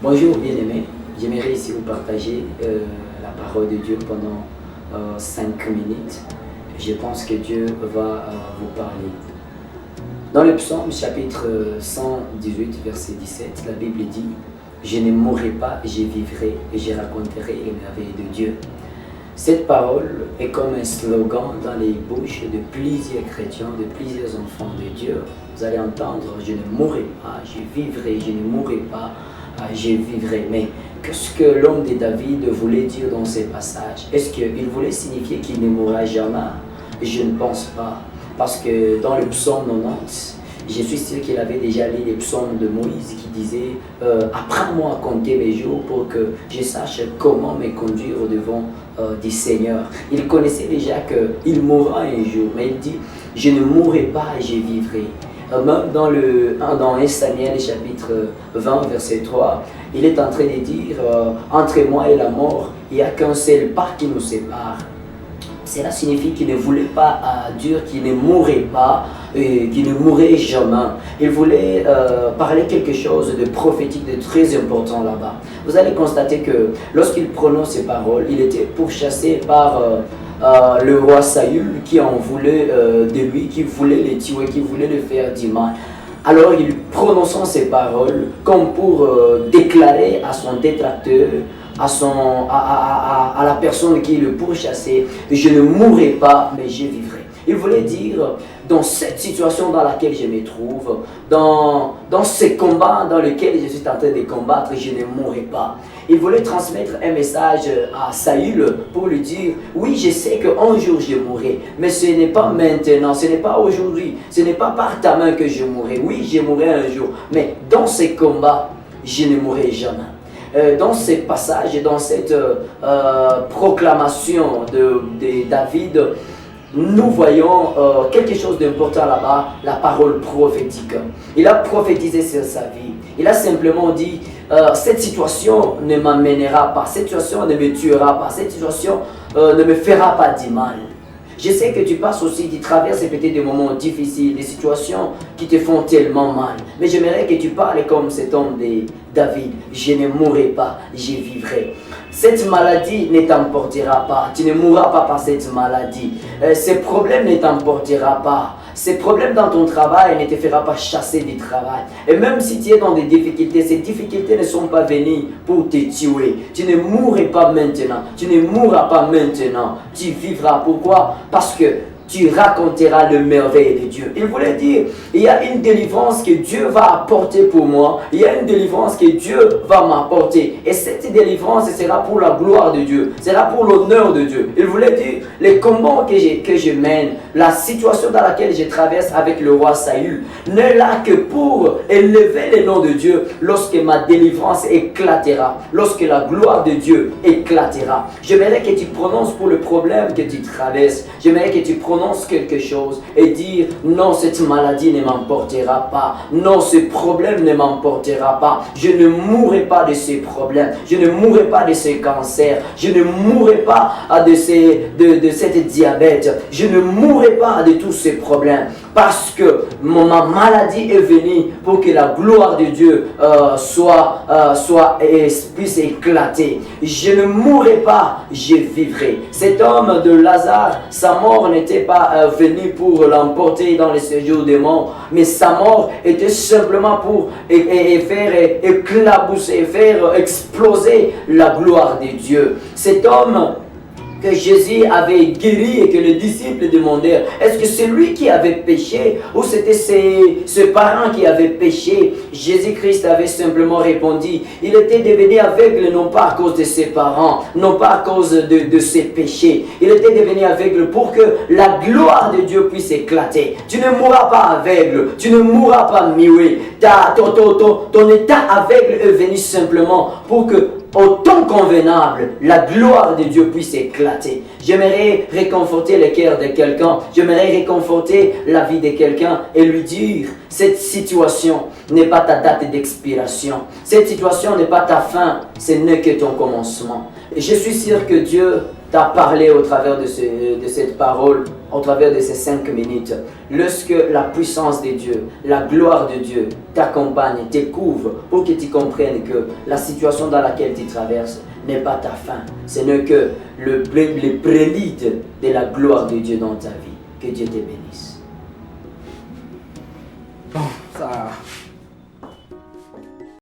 Bonjour bien-aimés, j'aimerais ici vous partager la parole de Dieu pendant 5 minutes. Je pense que Dieu va vous parler. Dans le psaume chapitre 118 verset 17, la Bible dit « Je ne mourrai pas, je vivrai et je raconterai les merveilles de Dieu ». Cette parole est comme un slogan dans les bouches de plusieurs chrétiens, de plusieurs enfants de Dieu. Vous allez entendre « Je ne mourrai pas, je vivrai, je ne mourrai pas, je vivrai ». Mais qu'est-ce que l'homme de David voulait dire dans ces passages? Est-ce qu'il voulait signifier qu'il ne mourra jamais? Je ne pense pas. Parce que dans le psaume 90, je suis sûr qu'il avait déjà lu les psaumes de Moïse qui disait apprends-moi à compter mes jours pour que je sache comment me conduire au-devant du Seigneur. Il connaissait déjà qu'il mourra un jour, mais il dit je ne mourrai pas et je vivrai. Même dans 1 Samuel chapitre 20 verset 3, il est en train de dire entre moi et la mort, il n'y a qu'un seul pas qui nous sépare. Cela signifie qu'il ne voulait pas dire qu'il ne mourrait pas, qu'il ne mourrait jamais. Il voulait parler quelque chose de prophétique, de très important là-bas. Vous allez constater que lorsqu'il prononce ces paroles, il était pourchassé par le roi Saül qui en voulait de lui, qui voulait le tuer, qui voulait le faire du mal. Alors il prononçant ces paroles comme pour déclarer à son détracteur, à la personne qui le pourchassait, je ne mourrai pas, mais je vivrai. Il voulait dire, dans cette situation dans laquelle je me trouve, dans ce combat dans lequel je suis en train de combattre, je ne mourrai pas. Il voulait transmettre un message à Saül pour lui dire, oui, je sais qu'un jour je mourrai, mais ce n'est pas maintenant, ce n'est pas aujourd'hui, ce n'est pas par ta main que je mourrai. Oui, je mourrai un jour, mais dans ce combat, je ne mourrai jamais. Dans ces passages, dans cette proclamation de David, nous voyons quelque chose d'important là-bas, la parole prophétique. Il a prophétisé sur sa vie. Il a simplement dit, cette situation ne m'amènera pas, cette situation ne me tuera pas, cette situation ne me fera pas du mal. Je sais que tu passes aussi, tu traverses peut-être des moments difficiles, des situations qui te font tellement mal. Mais j'aimerais que tu parles comme cet homme de David. Je ne mourrai pas, je vivrai. Cette maladie ne t'emportera pas. Tu ne mourras pas par cette maladie. Ces problèmes ne t'emportera pas. Ces problèmes dans ton travail ne te fera pas chasser du travail. Et même si tu es dans des difficultés, ces difficultés ne sont pas venues pour te tuer. Tu ne mourras pas maintenant. Tu ne mourras pas maintenant. Tu vivras. Pourquoi? Parce que tu raconteras le merveille de Dieu. Il voulait dire, il y a une délivrance que Dieu va apporter pour moi. Il y a une délivrance que Dieu va m'apporter. Et cette délivrance sera pour la gloire de Dieu. Sera pour l'honneur de Dieu. Il voulait dire, les combats que je mène, la situation dans laquelle je traverse avec le roi Saül, n'est là que pour élever le nom de Dieu lorsque ma délivrance éclatera. Lorsque la gloire de Dieu éclatera. J'aimerais que tu prononces pour le problème que tu traverses. J'aimerais que tu prononces quelque chose et dire non, cette maladie ne m'emportera pas, non, ce problème ne m'emportera pas, je ne mourrai pas de ces problèmes, je ne mourrai pas de ces cancers, je ne mourrai pas de cette diabète, je ne mourrai pas de tous ces problèmes parce que ma maladie est venue pour que la gloire de Dieu puisse éclater. Je ne mourrai pas, je vivrai. Cet homme de Lazare, sa mort n'était pas venu pour l'emporter dans le séjour des morts, mais sa mort était simplement pour faire éclabousser, faire exploser la gloire de Dieu. Cet homme que Jésus avait guéri et que les disciples demandèrent, est-ce que c'est lui qui avait péché ou c'était ses parents qui avaient péché? Jésus-Christ avait simplement répondu, il était devenu aveugle non pas à cause de ses parents, non pas à cause de ses péchés. Il était devenu aveugle pour que la gloire de Dieu puisse éclater. Tu ne mourras pas aveugle, tu ne mourras pas muet. Ton état aveugle est venu simplement pour que au temps convenable, la gloire de Dieu puisse éclater. J'aimerais réconforter le cœur de quelqu'un, j'aimerais réconforter la vie de quelqu'un et lui dire, cette situation n'est pas ta date d'expiration, cette situation n'est pas ta fin, ce n'est que ton commencement. Et je suis sûr que Dieu t'a parlé au travers de cette parole, au travers de ces 5 minutes. Lorsque la puissance de Dieu, la gloire de Dieu t'accompagne, te couvre pour que tu comprennes que la situation dans laquelle tu traverses n'est pas ta fin. Ce n'est que le prélude de la gloire de Dieu dans ta vie. Que Dieu te bénisse. Bon.